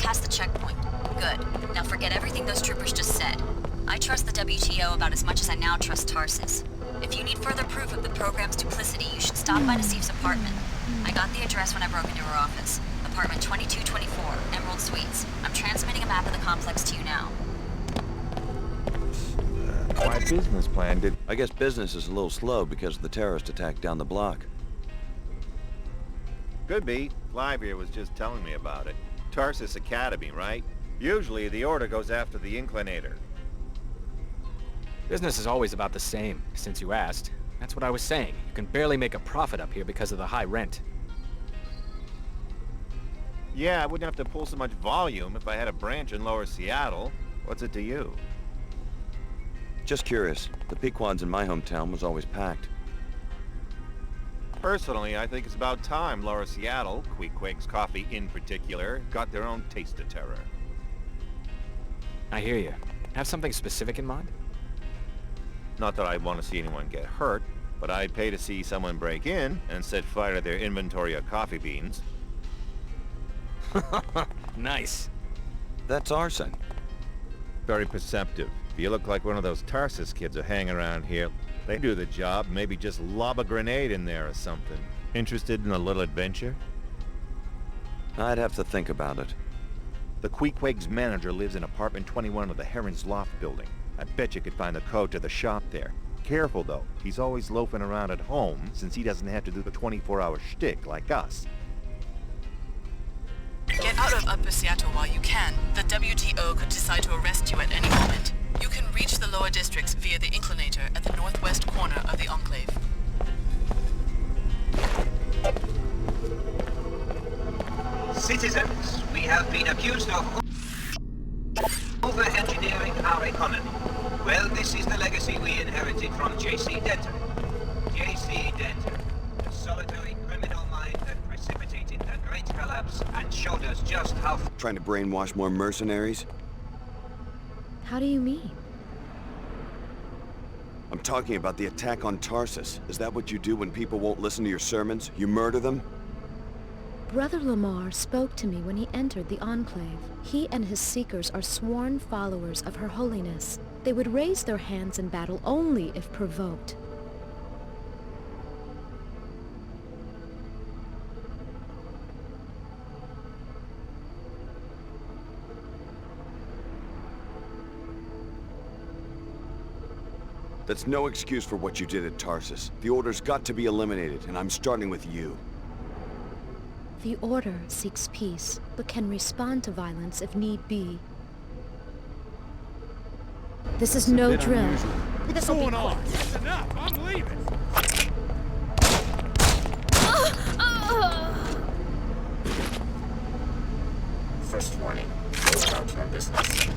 past the checkpoint. Good. Now forget everything those troopers just said. I trust the WTO about as much as I now trust Tarsus. If you need further proof of the program's duplicity, you should stop by Nassif's apartment. I got the address when I broke into her office. Apartment 2224, Emerald Suites. I'm transmitting a map of the complex to you now. My business plan did... I guess business is a little slow because of the terrorist attack down the block. Could be. Live here was just telling me about it. Tarsus Academy, right? Usually the order goes after the inclinator. Business is always about the same, since you asked. That's what I was saying. You can barely make a profit up here because of the high rent. Yeah, I wouldn't have to pull so much volume if I had a branch in Lower Seattle. What's it to you? Just curious. The Pequod's in my hometown was always packed. Personally, I think it's about time Lower Seattle, Queequeg's Coffee in particular, got their own taste of terror. I hear you. Have something specific in mind? Not that I want to see anyone get hurt, but I'd pay to see someone break in and set fire to their inventory of coffee beans. Nice. That's arson. Very perceptive. If you look like one of those Tarsus kids who hang around here, they do the job, maybe just lob a grenade in there or something. Interested in a little adventure? I'd have to think about it. The Queequeg's manager lives in apartment 21 of the Heron's Loft building. I bet you could find the code to the shop there. Careful though, he's always loafing around at home since he doesn't have to do the 24-hour shtick like us. Get out of Upper Seattle while you can. The WTO could decide to arrest you at any moment. You can reach the lower districts via the inclinator at the northwest corner of the enclave. Citizens, we have been accused of over-engineering our economy. Well, this is the legacy we inherited from J.C. Denton. J.C. Denton, the solitary criminal mind that precipitated the Great Collapse and showed us just how... Trying to brainwash more mercenaries? How do you mean? I'm talking about the attack on Tarsus. Is that what you do when people won't listen to your sermons? You murder them? Brother Lamar spoke to me when he entered the Enclave. He and his seekers are sworn followers of Her Holiness. They would raise their hands in battle only if provoked. That's no excuse for what you did at Tarsus. The Order's got to be eliminated, and I'm starting with you. The Order seeks peace, but can respond to violence if need be. This is no drill. What's going on? That's enough! I'm leaving! First warning. About our business.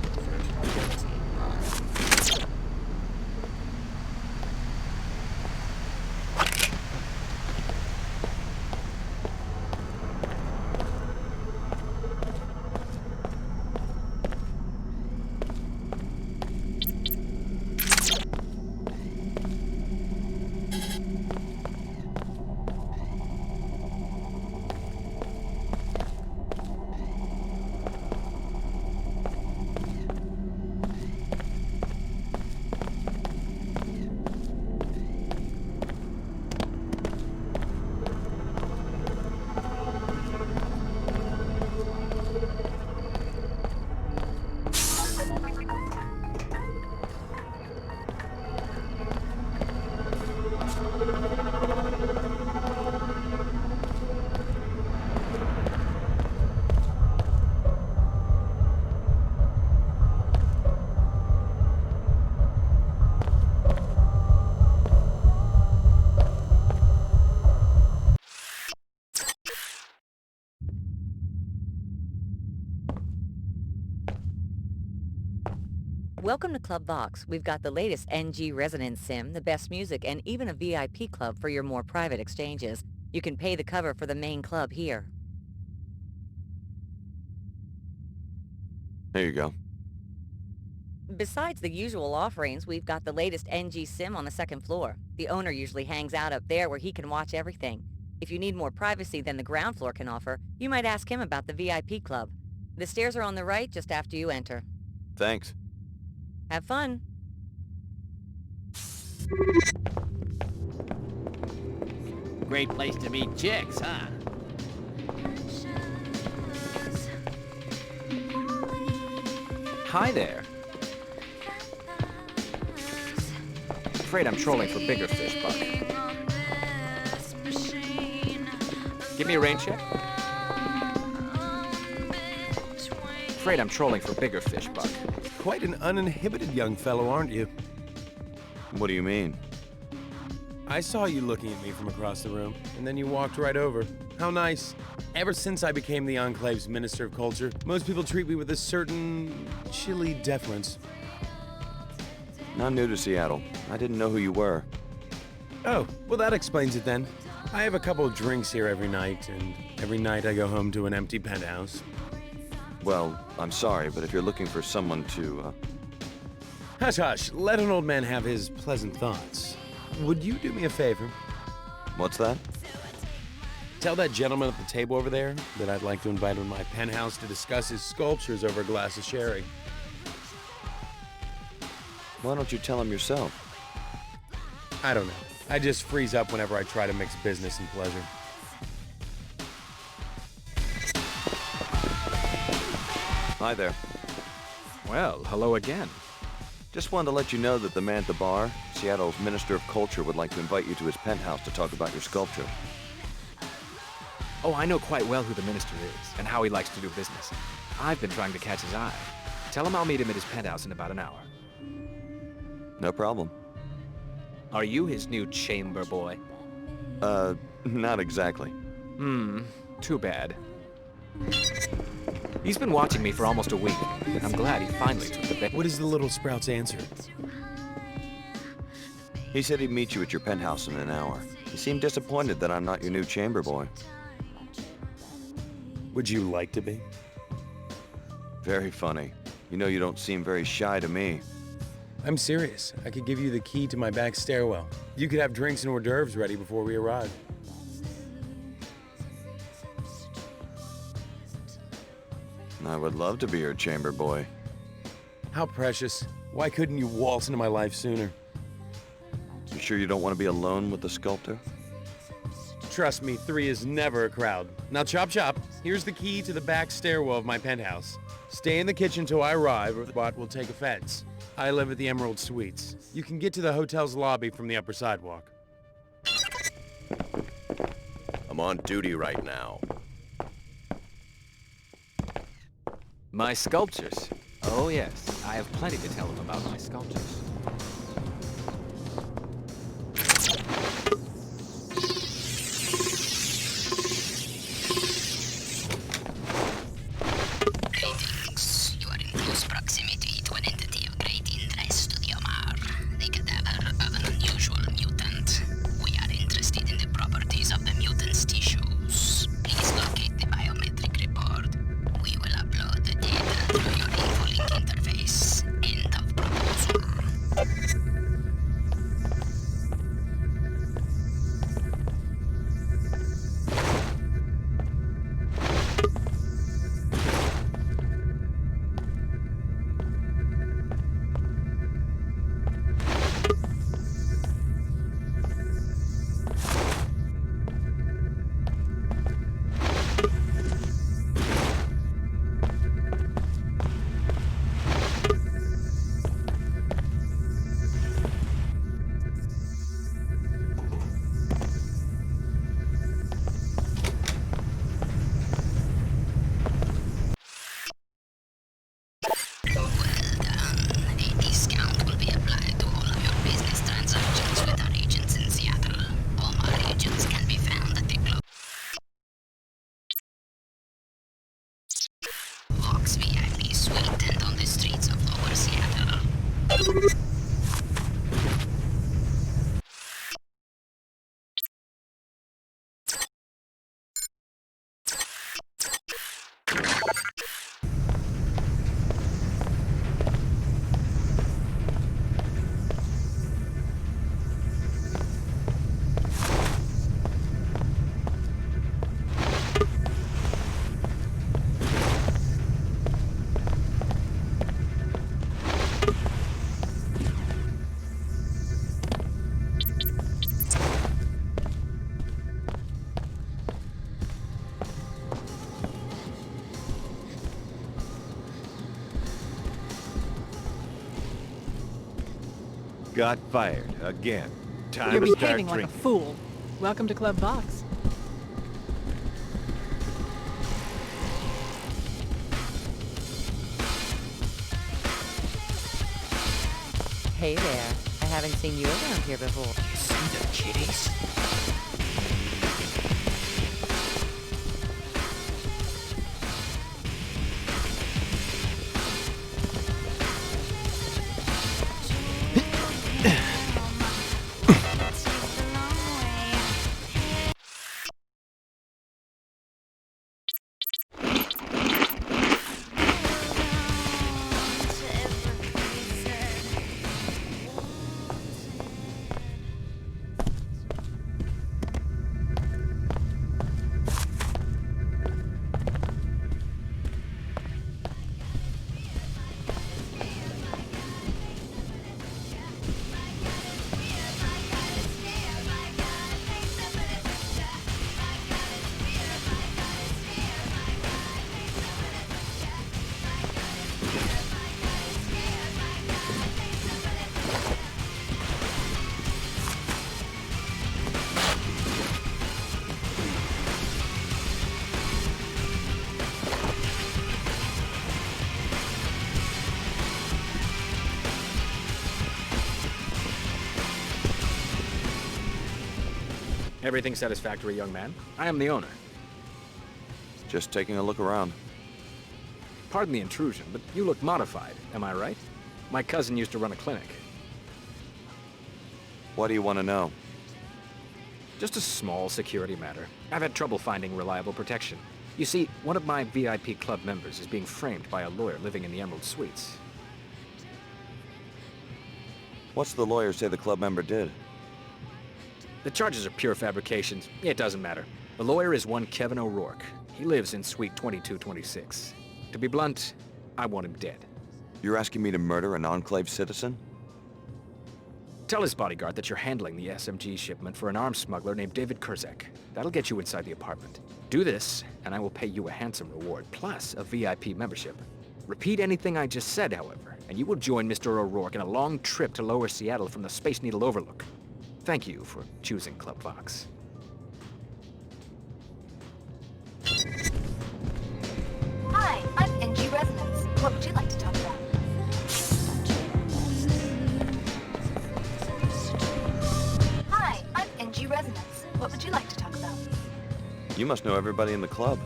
Welcome to Club Vox. We've got the latest NG Resonance Sim, the best music, and even a VIP club for your more private exchanges. You can pay the cover for the main club here. There you go. Besides the usual offerings, we've got the latest NG Sim on the second floor. The owner usually hangs out up there where he can watch everything. If you need more privacy than the ground floor can offer, you might ask him about the VIP club. The stairs are on the right just after you enter. Thanks. Have fun. Great place to meet chicks, huh? Hi there. Afraid I'm trolling for bigger fish, Buck. Give me a rain check. Afraid I'm trolling for bigger fish, Buck. Quite an uninhibited young fellow, aren't you? What do you mean? I saw you looking at me from across the room, and then you walked right over. How nice. Ever since I became the Enclave's Minister of Culture, most people treat me with a certain chilly deference. Not new to Seattle. I didn't know who you were. Oh, well that explains it then. I have a couple of drinks here every night, and every night I go home to an empty penthouse. Well, I'm sorry, but if you're looking for someone to, Hush, hush. Let an old man have his pleasant thoughts. Would you do me a favor? What's that? Tell that gentleman at the table over there that I'd like to invite him to my penthouse to discuss his sculptures over a glass of sherry. Why don't you tell him yourself? I don't know. I just freeze up whenever I try to mix business and pleasure. Hi there. Well, hello again. Just wanted to let you know that the man at the bar, Seattle's Minister of Culture, would like to invite you to his penthouse to talk about your sculpture. Oh, I know quite well who the minister is, and how he likes to do business. I've been trying to catch his eye. Tell him I'll meet him at his penthouse in about an hour. No problem. Are you his new chamber boy? Not exactly. Too bad. He's been watching me for almost a week, and I'm glad he finally took the bait. What is the little sprout's answer? He said he'd meet you at your penthouse in an hour. He seemed disappointed that I'm not your new chamber boy. Would you like to be? Very funny. You know you don't seem very shy to me. I'm serious. I could give you the key to my back stairwell. You could have drinks and hors d'oeuvres ready before we arrive. I would love to be your chamber boy. How precious. Why couldn't you waltz into my life sooner? You sure you don't want to be alone with the sculptor? Trust me, 3 is never a crowd. Now chop chop. Here's the key to the back stairwell of my penthouse. Stay in the kitchen till I arrive, or the bot will take offense. I live at the Emerald Suites. You can get to the hotel's lobby from the upper sidewalk. I'm on duty right now. My sculptures. Oh yes, I have plenty to tell him about my sculptures. Greetings. You are in close proximity to an entity of great interest to the Omar, the cadaver of an unusual mutant. We are interested in the properties of the mutant's tissues. Please locate the biometric report. We will upload the data through your InfoLink interface. End of proposal. got fired again. Time You're to start behaving like a drinking. fool. Welcome to Club Vox. Hey there. I haven't seen you around here before. You see the kitties? Everything satisfactory, young man? I am the owner. Just taking a look around. Pardon the intrusion, but you look modified, am I right? My cousin used to run a clinic. What do you want to know? Just a small security matter. I've had trouble finding reliable protection. You see, one of my VIP club members is being framed by a lawyer living in the Emerald Suites. What's the lawyer say the club member did? The charges are pure fabrications. It doesn't matter. The lawyer is one Kevin O'Rourke. He lives in Suite 2226. To be blunt, I want him dead. You're asking me to murder an Enclave citizen? Tell his bodyguard that you're handling the SMG shipment for an arms smuggler named David Kurzek. That'll get you inside the apartment. Do this, and I will pay you a handsome reward, plus a VIP membership. Repeat anything I just said, however, and you will join Mr. O'Rourke in a long trip to Lower Seattle from the Space Needle Overlook. Thank you for choosing Club Vox. Hi, I'm NG Resonance. What would you like to talk about? Hi, I'm NG Resonance. What would you like to talk about? You must know everybody in the club.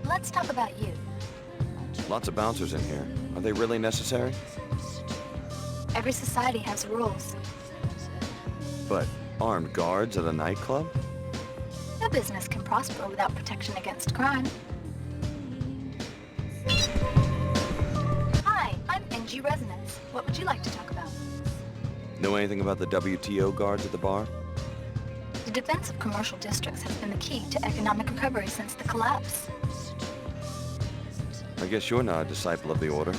Let's talk about you. Lots of bouncers in here. Are they really necessary? Every society has rules. But armed guards at a nightclub? No business can prosper without protection against crime. Hi, I'm NG Resonance. What would you like to talk about? Know anything about the WTO guards at the bar? The defense of commercial districts has been the key to economic recovery since the collapse. I guess you're not a disciple of the Order.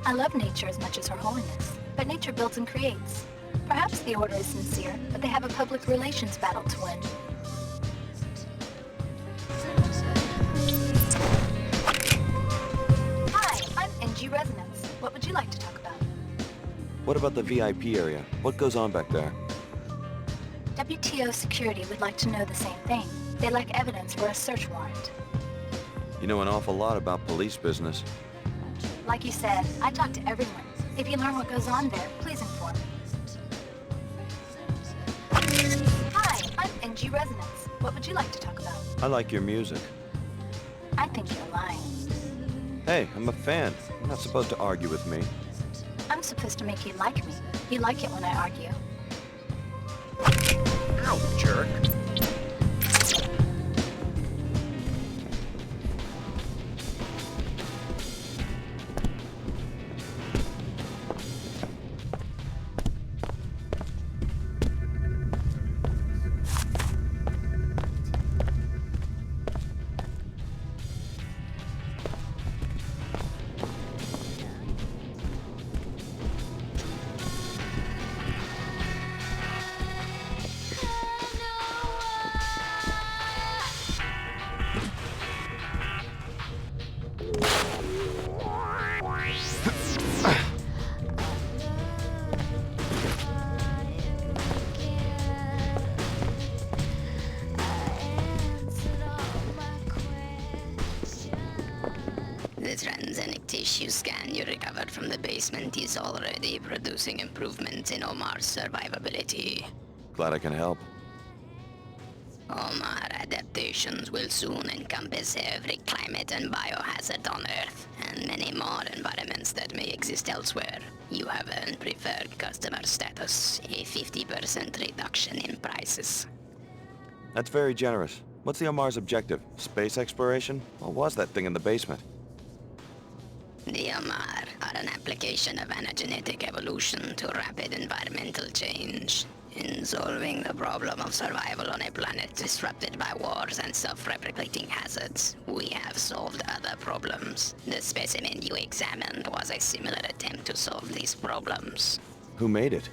I love nature as much as Her Holiness, but nature builds and creates. Perhaps the Order is sincere, but they have a public relations battle to win. Hi, I'm NG Resonance. What would you like to talk about? What about the VIP area? What goes on back there? WTO security would like to know the same thing. They lack evidence for a search warrant. You know an awful lot about police business. Like you said, I talk to everyone. If you learn what goes on there, please inform me. Hi, I'm NG Resonance. What would you like to talk about? I like your music. I think you're lying. Hey, I'm a fan. You're not supposed to argue with me. I'm supposed to make you like me. You like it when I argue. Ow, jerk. transgenic tissue scan you recovered from the basement is already producing improvements in Omar's survivability. Glad I can help. Omar adaptations will soon encompass every climate and biohazard on Earth, and many more environments that may exist elsewhere. You have earned preferred customer status, a 50% reduction in prices. That's very generous. What's the Omar's objective? Space exploration? What was that thing in the basement? The Omar are an application of anagenetic evolution to rapid environmental change. In solving the problem of survival on a planet disrupted by wars and self-replicating hazards, we have solved other problems. The specimen you examined was a similar attempt to solve these problems. Who made it?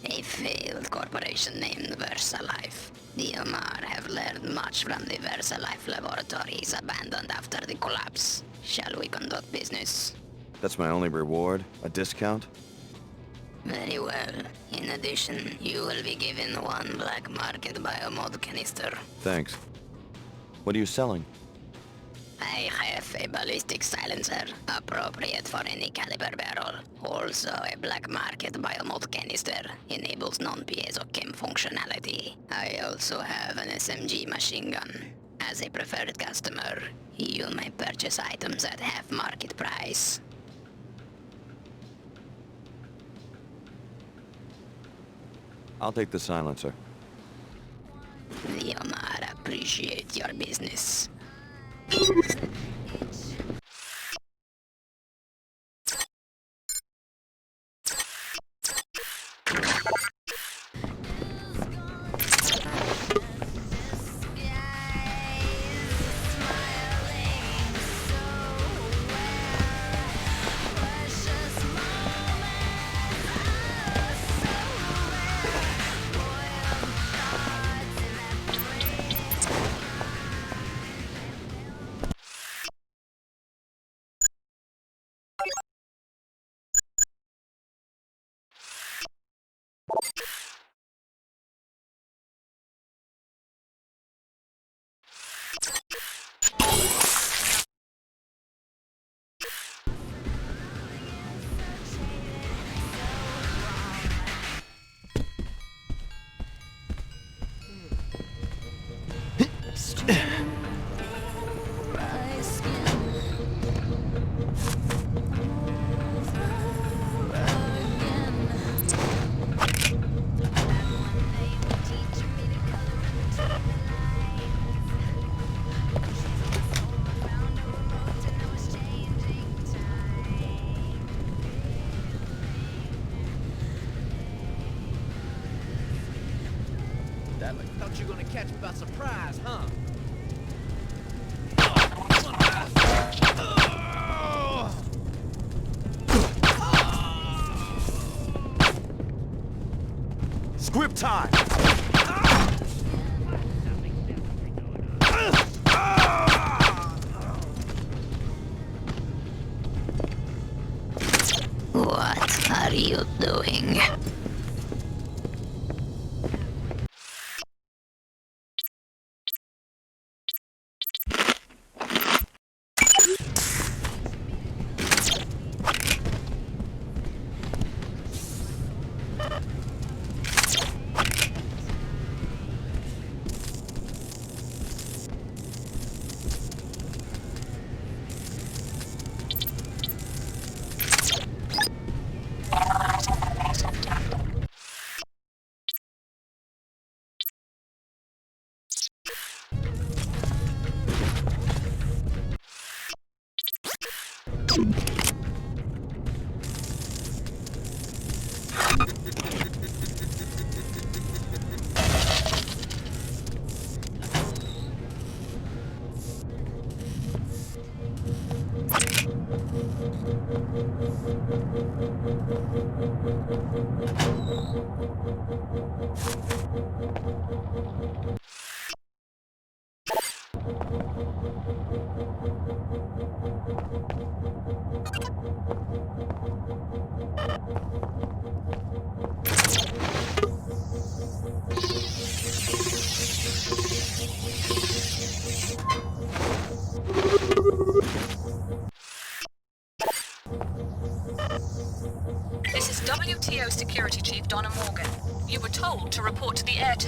A failed corporation named VersaLife. The Omar have learned much from the VersaLife laboratories abandoned after the collapse. Shall we conduct business? That's my only reward? A discount? Very well. In addition, you will be given one black market biomod canister. Thanks. What are you selling? I have a ballistic silencer, appropriate for any caliber barrel. Also, a black market biomod canister, enables non-piezo chem functionality. I also have an SMG machine gun. As a preferred customer, you may purchase items at half market price. I'll take the silencer. The Omar appreciate your business. Thought you were gonna catch me by surprise, huh? Squib time! What are you doing?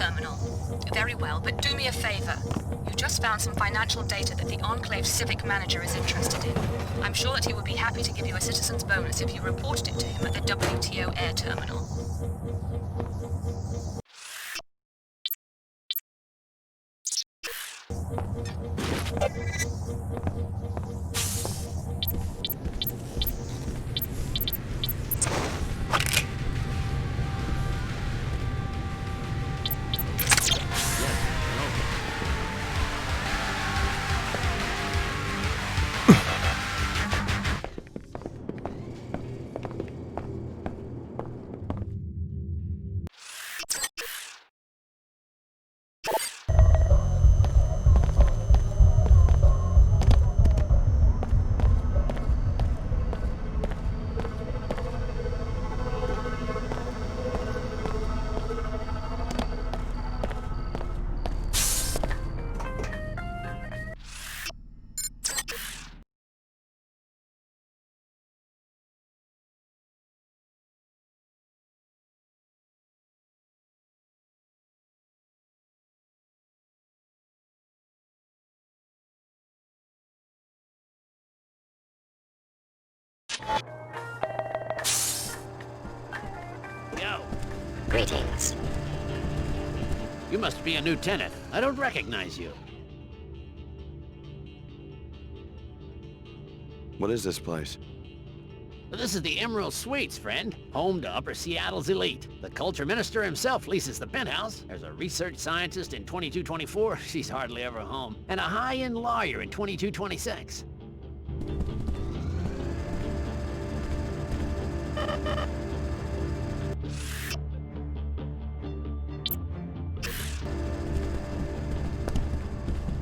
terminal. Very well, but do me a favor. You just found some financial data that the Enclave's civic manager is interested in. I'm sure that he would be happy to give you a citizen's bonus if you reported it to him at the WTO air terminal. Yo. Greetings. You must be a new tenant. I don't recognize you. What is this place? This is the Emerald Suites, friend. Home to Upper Seattle's elite. The culture minister himself leases the penthouse. There's a research scientist in 2224. She's hardly ever home. And a high-end lawyer in 2226.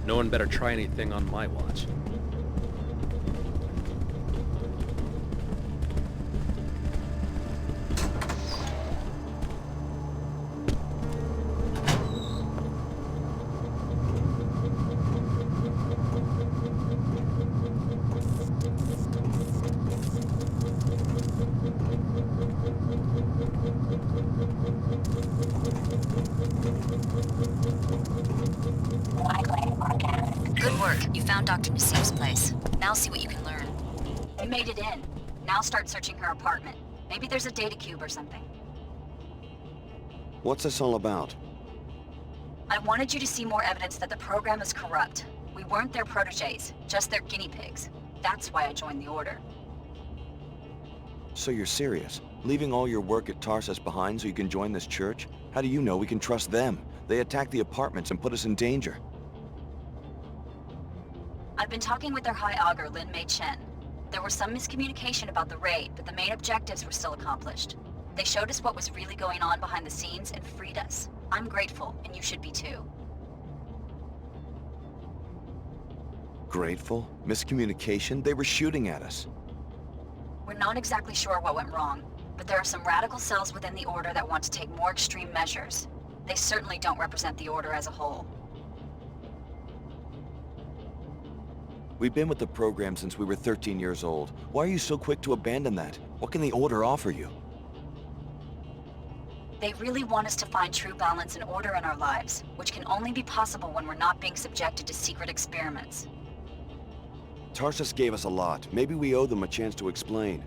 No one better try anything on my watch. Good work. You found Dr. Nassif's place. Now see what you can learn. You made it in. Now start searching her apartment. Maybe there's a data cube or something. What's this all about? I wanted you to see more evidence that the program is corrupt. We weren't their protégés, just their guinea pigs. That's why I joined the Order. So you're serious? Leaving all your work at Tarsus behind so you can join this church? How do you know we can trust them? They attacked the apartments and put us in danger. I've been talking with their High Augur, Lin Mei Chen. There was some miscommunication about the raid, but the main objectives were still accomplished. They showed us what was really going on behind the scenes and freed us. I'm grateful, and you should be too. Grateful? Miscommunication? They were shooting at us. We're not exactly sure what went wrong, but there are some radical cells within the Order that want to take more extreme measures. They certainly don't represent the Order as a whole. We've been with the program since we were 13 years old. Why are you so quick to abandon that? What can the Order offer you? They really want us to find true balance and order in our lives, which can only be possible when we're not being subjected to secret experiments. Tarsus gave us a lot. Maybe we owe them a chance to explain.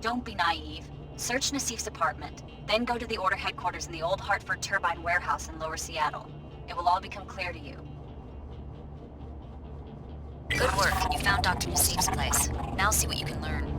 Don't be naive. Search Nassif's apartment, then go to the Order headquarters in the old Hartford Turbine warehouse in Lower Seattle. It will all become clear to you. Good work. You found Dr. Nassif's place. Now see what you can learn.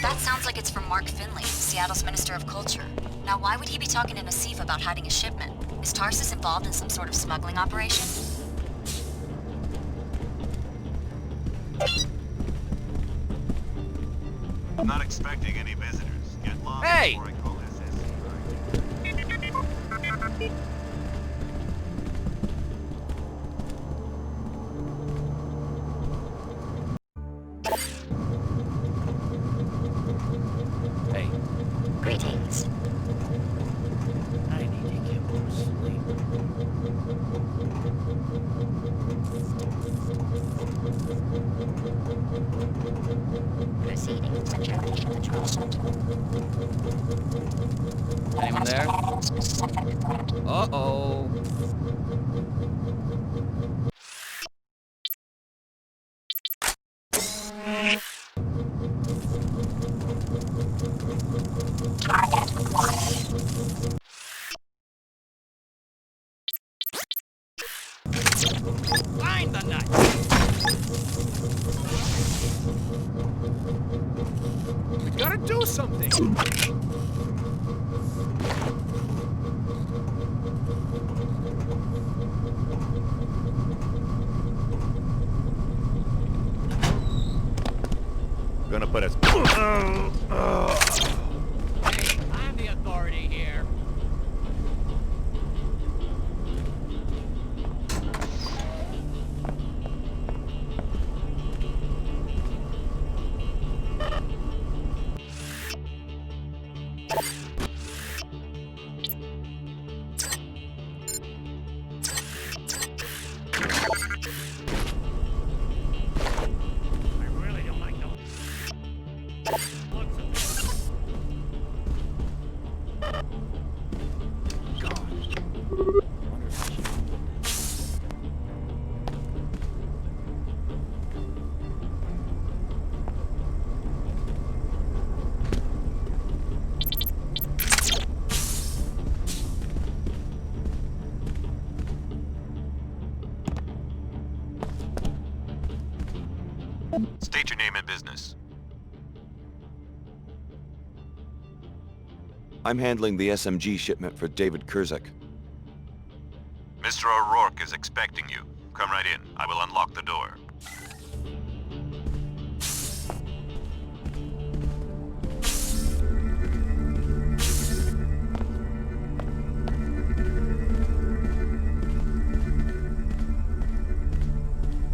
That sounds like it's from Mark Finley, Seattle's Minister of Culture. Now, why would he be talking to Nassif about hiding a shipment? Is Tarsus involved in some sort of smuggling operation? I'm not expecting any visitors. Get lost Hey! before I call SSC. Hey. Greetings. I need to get more sleep. Proceeding to termination control center. Anyone there? Uh-oh. Find the nut! We gotta do something! Gonna put us... Hey, I'm the authority here. I really don't like those. Looks of it. State your name and business. I'm handling the SMG shipment for David Kurzek. Mr. O'Rourke is expecting you. Come right in. I will unlock the door.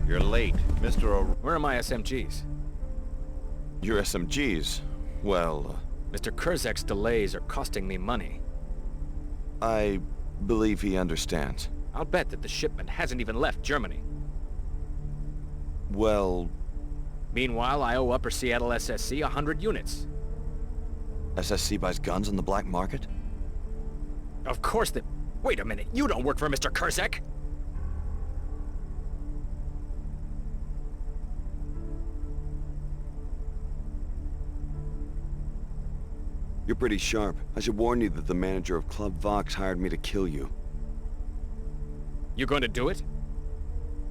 You're late, Mr. O'Rourke. Where are my SMGs? Your SMGs? Well, Mr. Kurzek's delays are costing me money. I believe he understands. I'll bet that the shipment hasn't even left Germany. Well, Meanwhile, I owe Upper Seattle SSC 100 units. SSC buys guns on the black market? Of course they... Wait a minute, you don't work for Mr. Kurzek! You're pretty sharp. I should warn you that the manager of Club Vox hired me to kill you. You going to do it?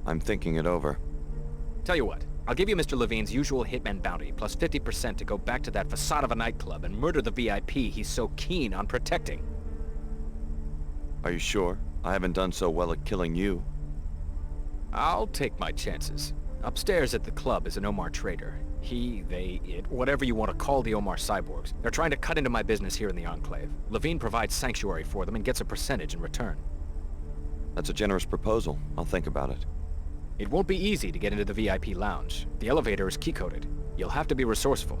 I'm thinking it over. Tell you what, I'll give you Mr. Levine's usual hitman bounty, plus 50% to go back to that facade of a nightclub and murder the VIP he's so keen on protecting. Are you sure? I haven't done so well at killing you. I'll take my chances. Upstairs at the club is an Omar trader. He, they, it, whatever you want to call the Omar cyborgs. They're trying to cut into my business here in the Enclave. Levine provides sanctuary for them and gets a percentage in return. That's a generous proposal. I'll think about it. It won't be easy to get into the VIP lounge. The elevator is key-coded. You'll have to be resourceful.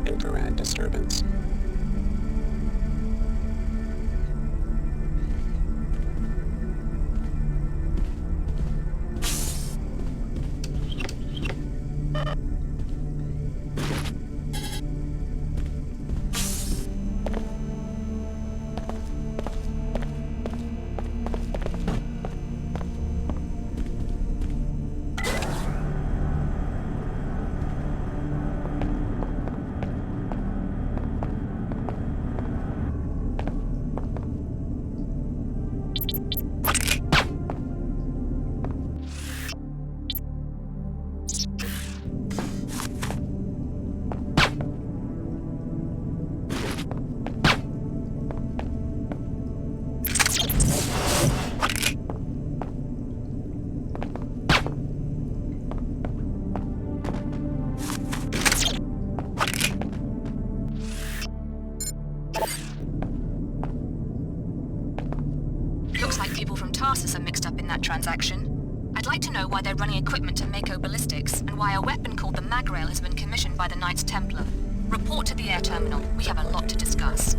Infrared disturbance. Are mixed up in that transaction. I'd like to know why they're running equipment to Mako ballistics, and why a weapon called the Magrail has been commissioned by the Knights Templar. Report to the air terminal. We have a lot to discuss.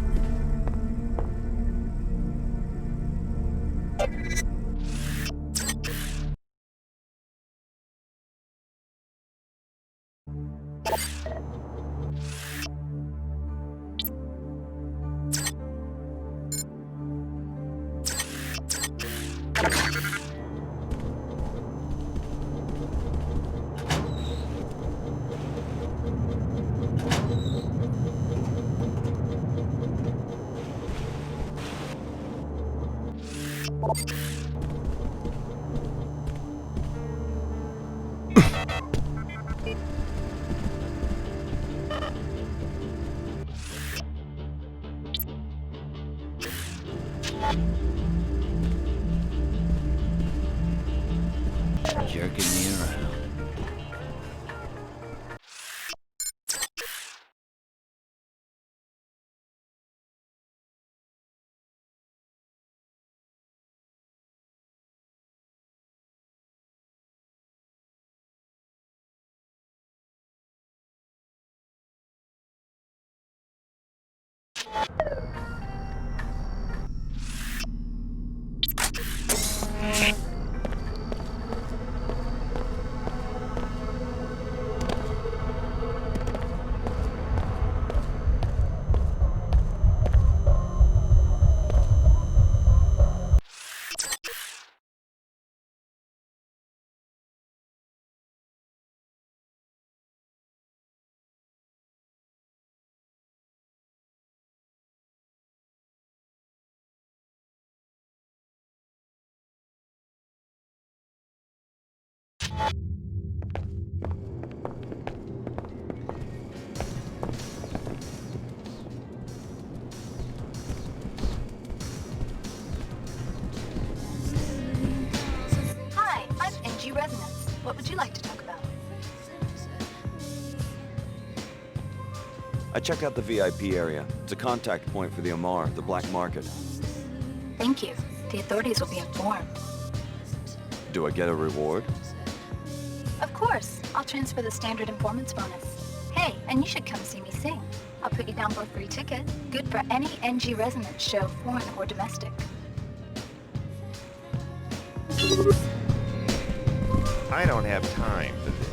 Jerking me around. Hi, I'm NG Resonance. What would you like to talk about? I checked out the VIP area. It's a contact point for the Omar, the black market. Thank you. The authorities will be informed. Do I get a reward? Of course. I'll transfer the standard informants bonus. Hey, and you should come see me sing. I'll put you down for a free ticket. Good for any NG resident show, foreign or domestic. I don't have time for this.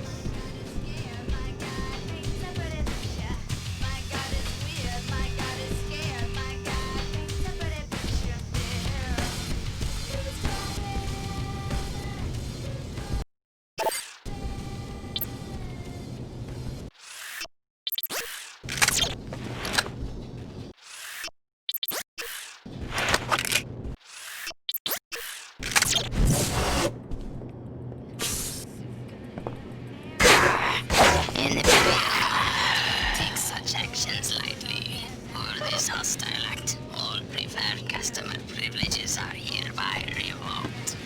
Take such actions lightly. For this hostile act, all preferred customer privileges are hereby revoked.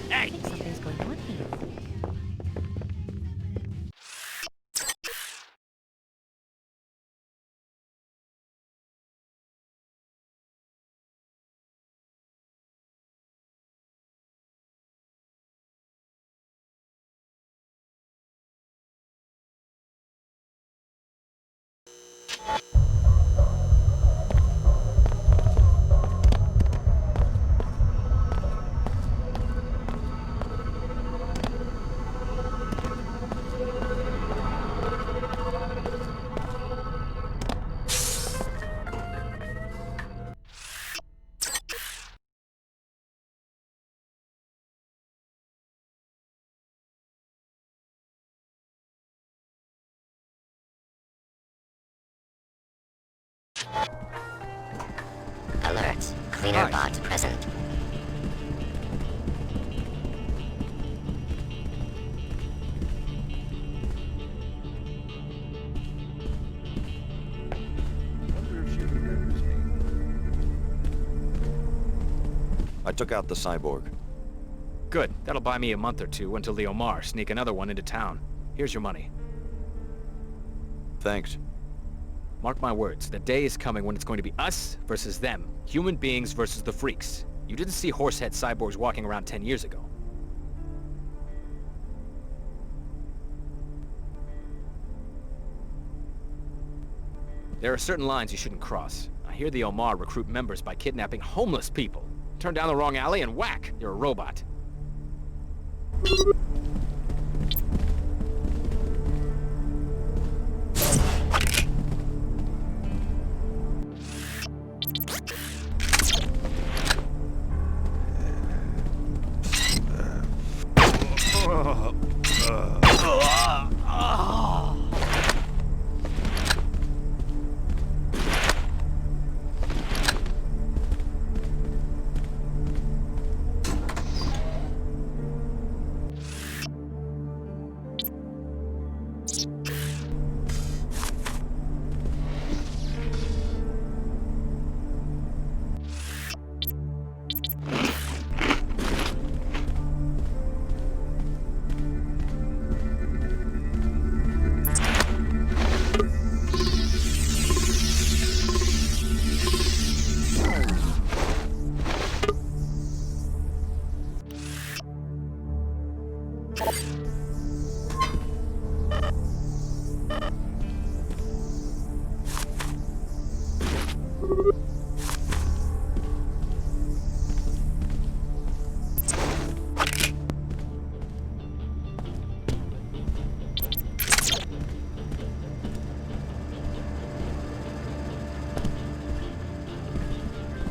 I think something's going on here. Alert. Cleaner bot present. I took out the cyborg. Good. That'll buy me a month or two until the Omar sneak another one into town. Here's your money. Thanks. Mark my words, the day is coming when it's going to be us versus them. Human beings versus the freaks. You didn't see horsehead cyborgs walking around 10 years ago. There are certain lines you shouldn't cross. I hear the Omar recruit members by kidnapping homeless people. Turn down the wrong alley and whack, you're a robot.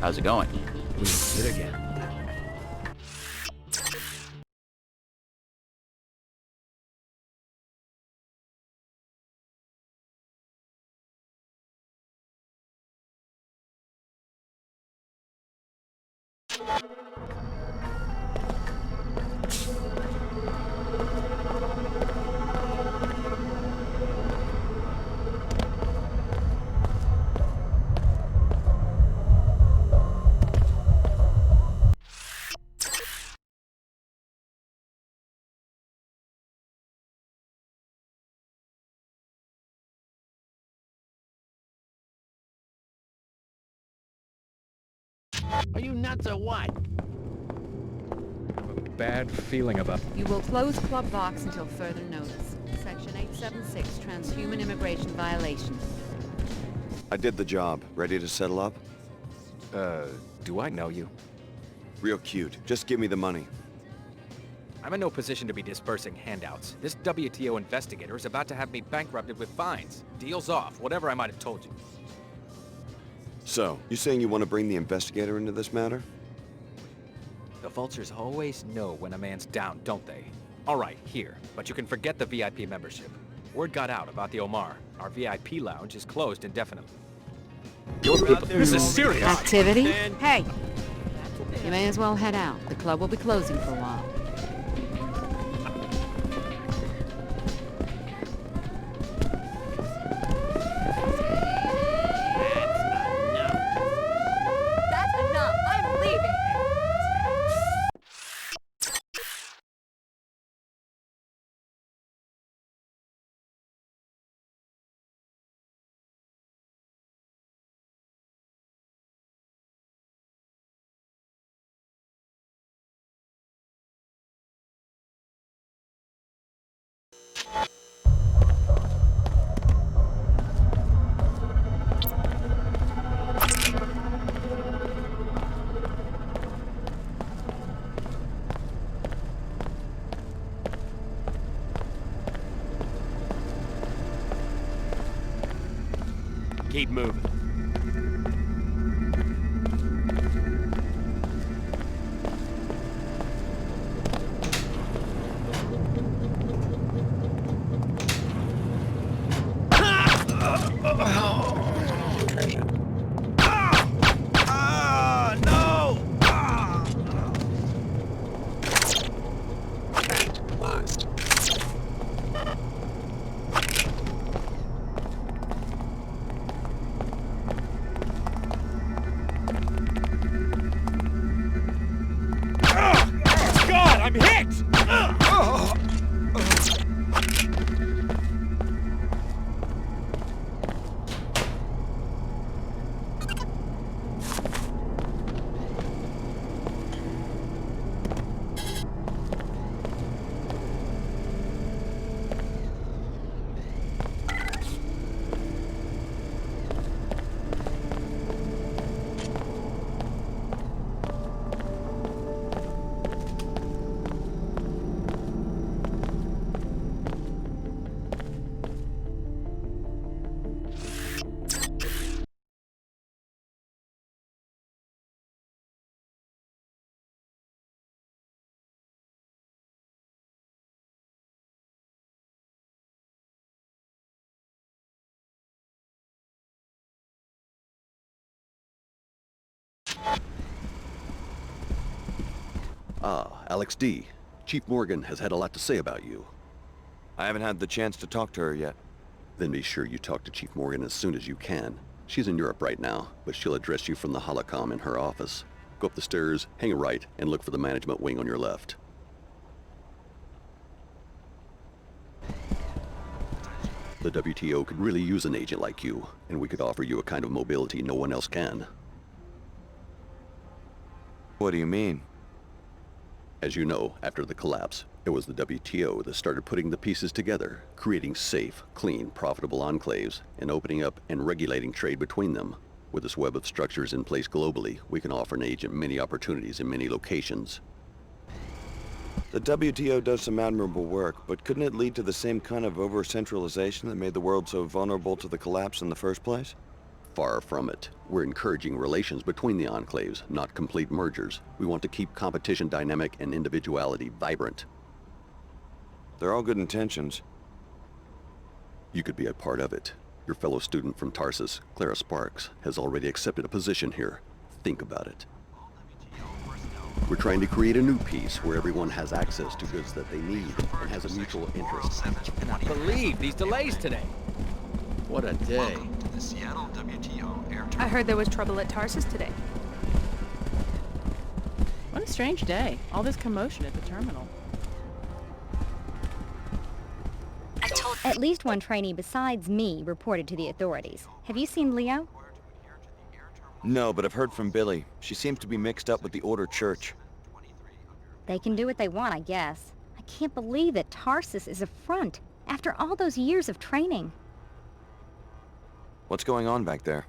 How's it going? We did it again. Are you nuts or what? Bad feeling about... You will close Club Vox until further notice. Section 876, transhuman immigration violation. I did the job. Ready to settle up? Do I know you? Real cute. Just give me the money. I'm in no position to be dispersing handouts. This WTO investigator is about to have me bankrupted with fines. Deals off, whatever I might have told you. So, you saying you want to bring the investigator into this matter? The vultures always know when a man's down, don't they? All right, here. But you can forget the VIP membership. Word got out about the Omar. Our VIP lounge is closed indefinitely. This is serious. Activity? Hey! You may as well head out. The club will be closing for a while. That's enough. I'm leaving. Keep moving. Ah, Alex D. Chief Morgan has had a lot to say about you. I haven't had the chance to talk to her yet. Then be sure you talk to Chief Morgan as soon as you can. She's in Europe right now, but she'll address you from the holocom in her office. Go up the stairs, hang a right, and look for the management wing on your left. The WTO could really use an agent like you, and we could offer you a kind of mobility no one else can. What do you mean? As you know, after the collapse, it was the WTO that started putting the pieces together, creating safe, clean, profitable enclaves, and opening up and regulating trade between them. With this web of structures in place globally, we can offer an agent many opportunities in many locations. The WTO does some admirable work, but couldn't it lead to the same kind of over-centralization that made the world so vulnerable to the collapse in the first place? Far from it. We're encouraging relations between the enclaves, not complete mergers. We want to keep competition dynamic and individuality vibrant. They're all good intentions. You could be a part of it. Your fellow student from Tarsus, Clara Sparks, has already accepted a position here. Think about it. We're trying to create a new peace where everyone has access to goods that they need and has a mutual interest. I cannot believe these delays today. What a day. The Seattle WTO Air I heard there was trouble at Tarsus today. What a strange day. All this commotion at the terminal. At least one trainee besides me reported to the authorities. Have you seen Leo? No, but I've heard from Billy. She seems to be mixed up with the Order Church. They can do what they want, I guess. I can't believe that Tarsus is a front, after all those years of training. What's going on back there?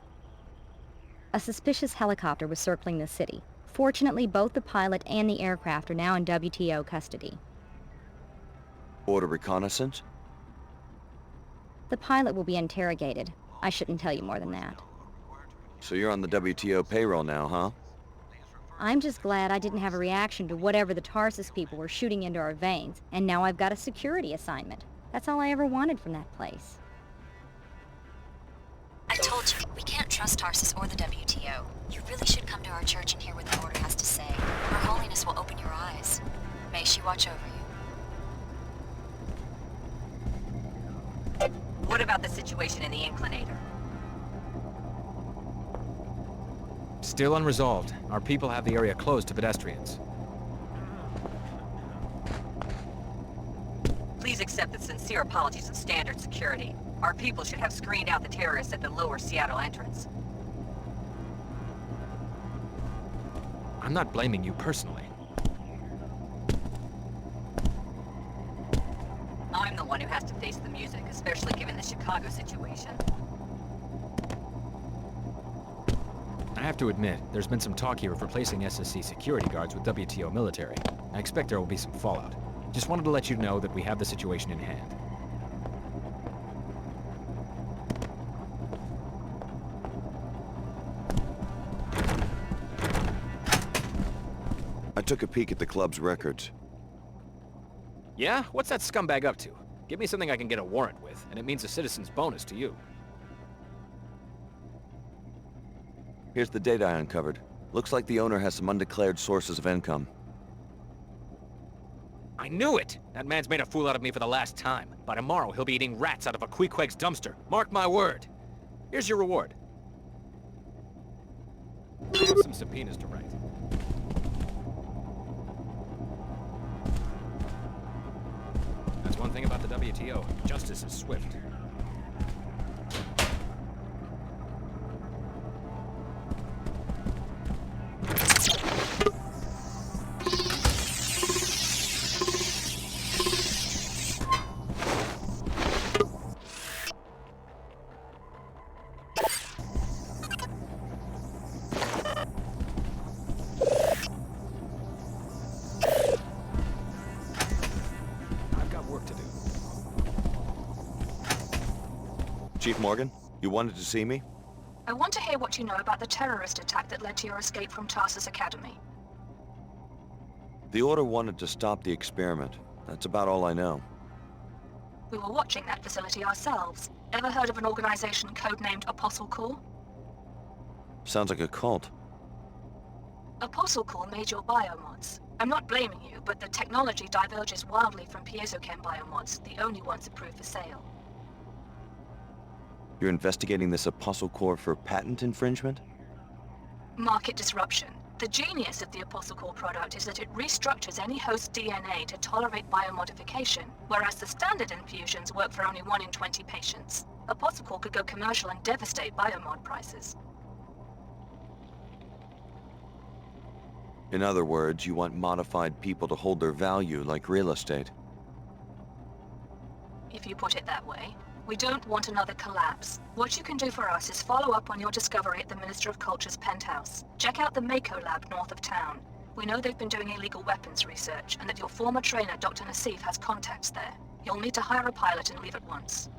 A suspicious helicopter was circling the city. Fortunately, both the pilot and the aircraft are now in WTO custody. Order reconnaissance? The pilot will be interrogated. I shouldn't tell you more than that. So you're on the WTO payroll now, huh? I'm just glad I didn't have a reaction to whatever the Tarsus people were shooting into our veins, and now I've got a security assignment. That's all I ever wanted from that place. I told you, we can't trust Tarsus or the WTO. You really should come to our church and hear what the Order has to say. Her Holiness will open your eyes. May she watch over you. What about the situation in the Inclinator? Still unresolved. Our people have the area closed to pedestrians. Please accept the sincere apologies of standard security. Our people should have screened out the terrorists at the lower Seattle entrance. I'm not blaming you personally. I'm the one who has to face the music, especially given the Chicago situation. I have to admit, there's been some talk here of replacing SSC security guards with WTO military. I expect there will be some fallout. Just wanted to let you know that we have the situation in hand. I took a peek at the club's records. Yeah? What's that scumbag up to? Give me something I can get a warrant with, and it means a citizen's bonus to you. Here's the data I uncovered. Looks like the owner has some undeclared sources of income. I knew it! That man's made a fool out of me for the last time. By tomorrow, he'll be eating rats out of a Queequeg's dumpster. Mark my word. Here's your reward. I have some subpoenas to write. That's one thing about the WTO. Justice is swift. Chief Morgan, you wanted to see me? I want to hear what you know about the terrorist attack that led to your escape from Tarsus Academy. The Order wanted to stop the experiment. That's about all I know. We were watching that facility ourselves. Ever heard of an organization codenamed Apostle Corps? Sounds like a cult. Apostle Corps made your biomods. I'm not blaming you, but the technology diverges wildly from piezochem biomods, the only ones approved for sale. You're investigating this Apostle Corps for patent infringement? Market disruption. The genius of the Apostle Corps product is that it restructures any host DNA to tolerate biomodification, whereas the standard infusions work for only 1 in 20 patients. Apostle Corps could go commercial and devastate biomod prices. In other words, you want modified people to hold their value like real estate. If you put it that way. We don't want another collapse. What you can do for us is follow up on your discovery at the Minister of Culture's penthouse. Check out the Mako lab north of town. We know they've been doing illegal weapons research, and that your former trainer, Dr. Nassif, has contacts there. You'll need to hire a pilot and leave at once.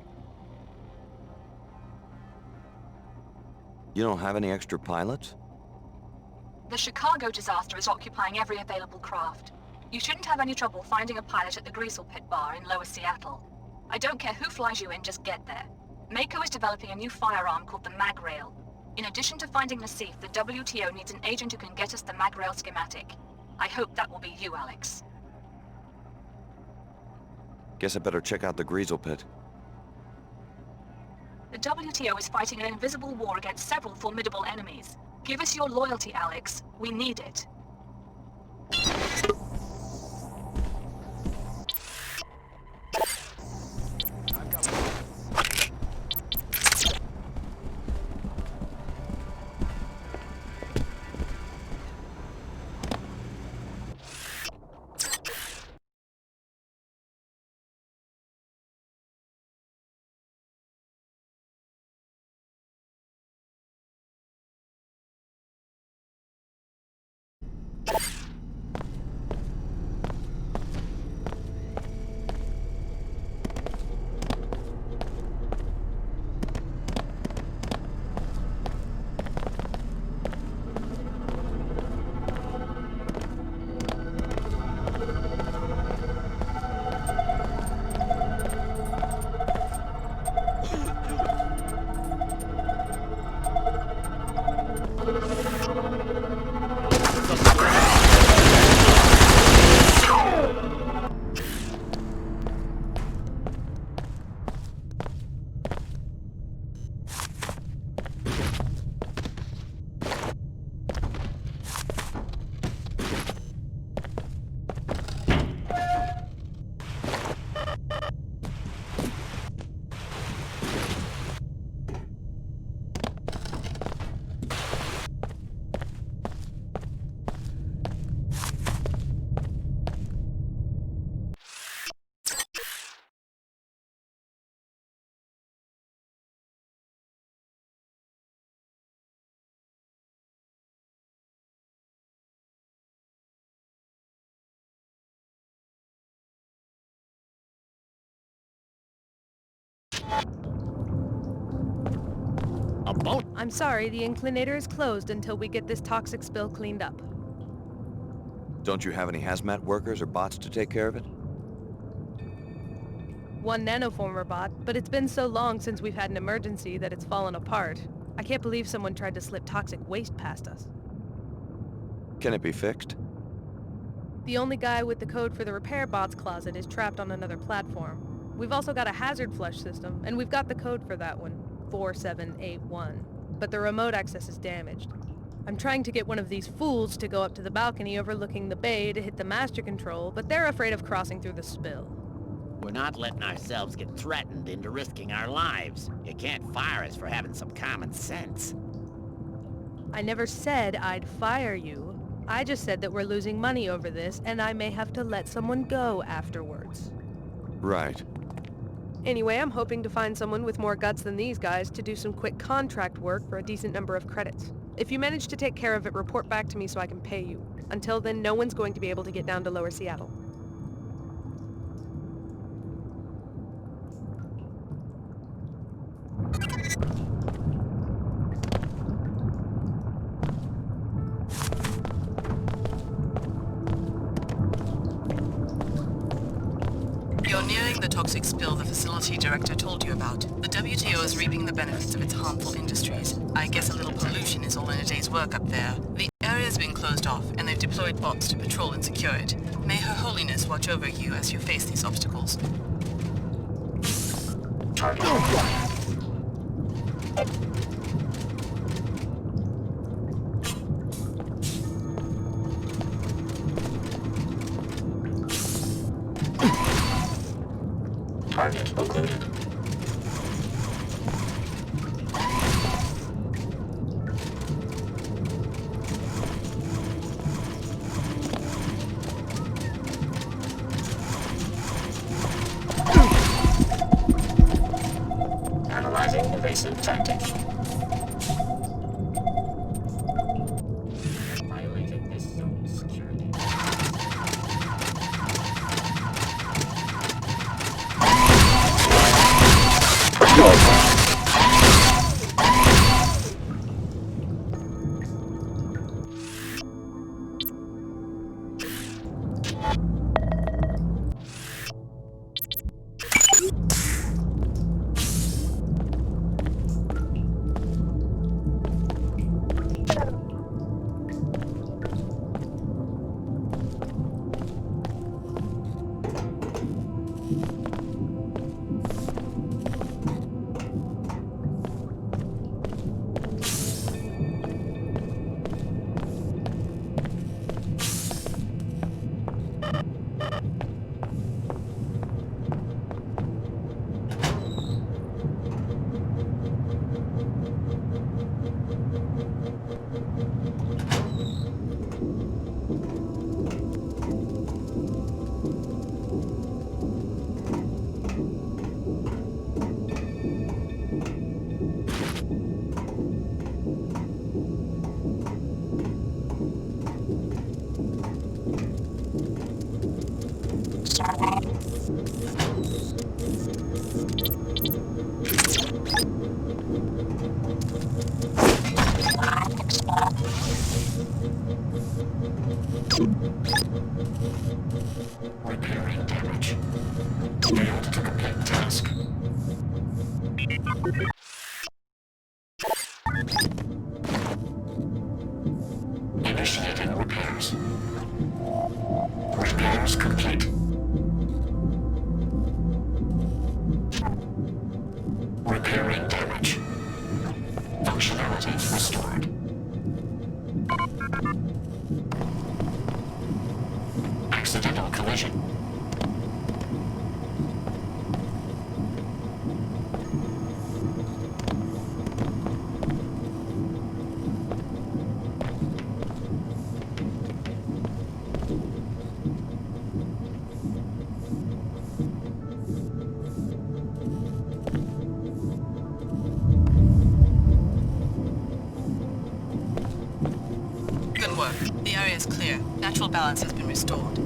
You don't have any extra pilots? The Chicago disaster is occupying every available craft. You shouldn't have any trouble finding a pilot at the Greasel Pit Bar in Lower Seattle. I don't care who flies you in, just get there. Mako is developing a new firearm called the Magrail. In addition to finding Nassif, the WTO needs an agent who can get us the Magrail schematic. I hope that will be you, Alex. Guess I better check out the Greasel Pit. The WTO is fighting an invisible war against several formidable enemies. Give us your loyalty, Alex. We need it. A boat? I'm sorry, the inclinator is closed until we get this toxic spill cleaned up. Don't you have any hazmat workers or bots to take care of it? One nanoformer bot, but it's been so long since we've had an emergency that it's fallen apart. I can't believe someone tried to slip toxic waste past us. Can it be fixed? The only guy with the code for the repair bots closet is trapped on another platform. We've also got a hazard flush system, and we've got the code for that one, 4781. But the remote access is damaged. I'm trying to get one of these fools to go up to the balcony overlooking the bay to hit the master control, but they're afraid of crossing through the spill. We're not letting ourselves get threatened into risking our lives. You can't fire us for having some common sense. I never said I'd fire you. I just said that we're losing money over this, and I may have to let someone go afterwards. Right. Anyway, I'm hoping to find someone with more guts than these guys to do some quick contract work for a decent number of credits. If you manage to take care of it, report back to me so I can pay you. Until then, no one's going to be able to get down to Lower Seattle. You're nearing the toxic spill the facility director told you about. The WTO is reaping the benefits of its harmful industries. I guess a little pollution is all in a day's work up there. The area's been closed off, and they've deployed bots to patrol and secure it. May Her Holiness watch over you as you face these obstacles. Target. Target occluded. Analyzing evasive tactic. Violating this zone's security. Repairing damage. Failed to complete task. Initiating repairs. Repairs complete. Repairing damage. Functionality restored. Accidental collision. Good work. The area is clear. Natural balance has been restored.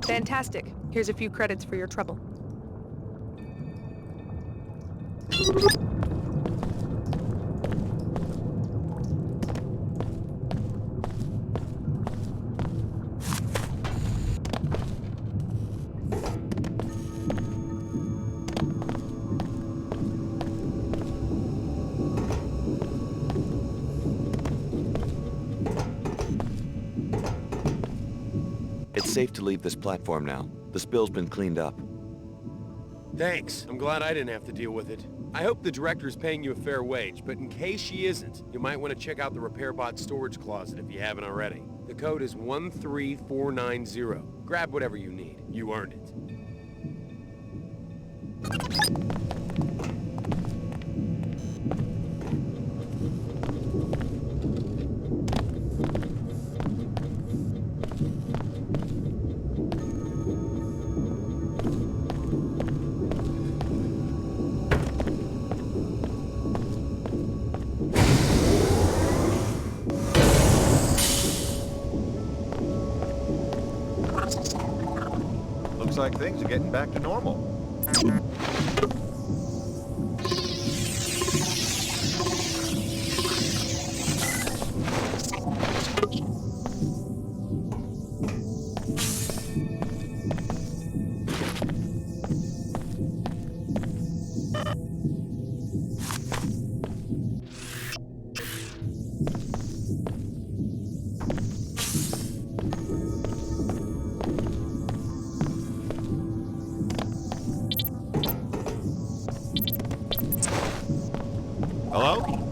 Fantastic. Here's a few credits for your trouble. It's safe to leave this platform now. The spill's been cleaned up. Thanks. I'm glad I didn't have to deal with it. I hope the director's paying you a fair wage, but in case she isn't, you might want to check out the repair bot storage closet if you haven't already. The code is 13490. Grab whatever you need. You earned it. Looks like things are getting back to normal. Hello?